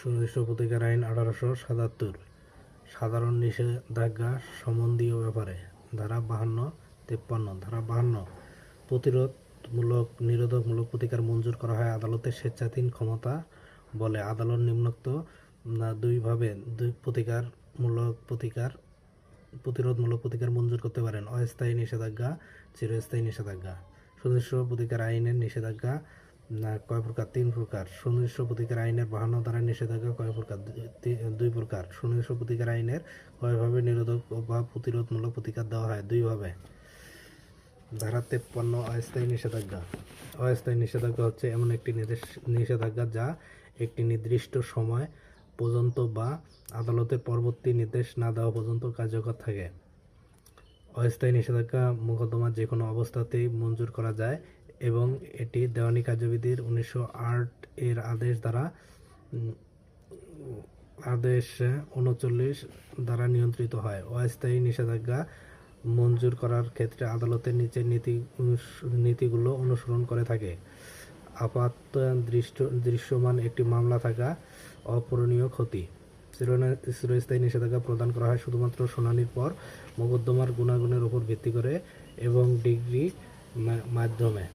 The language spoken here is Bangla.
সুনির্দিষ্ট প্রতিকার আইন 1877। সাধারণ নিষেধাজ্ঞা সম্বন্ধীয় ব্যাপারে ধারা 52-53। ধারা 52 প্রতিরোধমূলক নিরোধকমূলক প্রতিকার মঞ্জুর করা হয় আদালতের স্বেচ্ছাধীন ক্ষমতা বলে। আদালত নিম্নোক্ত দুইভাবে প্রতিরোধমূলক প্রতিকার মঞ্জুর করতে পারেন: অস্থায়ী নিষেধাজ্ঞা, চিরস্থায়ী নিষেধাজ্ঞা। সুনির্দিষ্ট প্রতিকার আইনের নিষেধাজ্ঞা কয় প্রকার? 3 প্রকার। সুনির্দিষ্ট প্রতিকার আইনের 52 ধারার নিষেধাজ্ঞা কয় প্রকার? 2 প্রকার। সুনির্দিষ্ট প্রতিকার আইনের কয়ভাবে নিরোধক বা প্রতিরোধমূলক প্রতিকার দেওয়া হয়? 2 ভাবে। ধারা 53 অস্থায়ী নিষেধাজ্ঞা। অস্থায়ী নিষেধাজ্ঞা হচ্ছে এমন একটি নিষেধাজ্ঞা যা একটি নির্দিষ্ট সময় পর্যন্ত বা আদালতের পরবর্তী নির্দেশ না দেওয়া পর্যন্ত কার্যকর থাকে। অস্থায়ী নিষেধাজ্ঞা মোকদ্দমা যে কোনো অবস্থাতেই মঞ্জুর করা যায় এবং এটি দেওয়ানি কার্যবিধির 1908 এর আদেশ 39 দ্বারা নিয়ন্ত্রিত হয়। অস্থায়ী নিষেধাজ্ঞা মঞ্জুর করার ক্ষেত্রে আদালতের নিচের নীতিগুলো অনুসরণ করে থাকে: আপাত দৃশ্যমান একটি মামলা থাকা, অপূরণীয় ক্ষতি। চিরস্থায়ী নিষেধাজ্ঞা প্রদান করা হয় শুধুমাত্র শুনানির পর মোকদ্দমার গুণাগুণের উপর ভিত্তি করে এবং ডিগ্রি মাধ্যমে।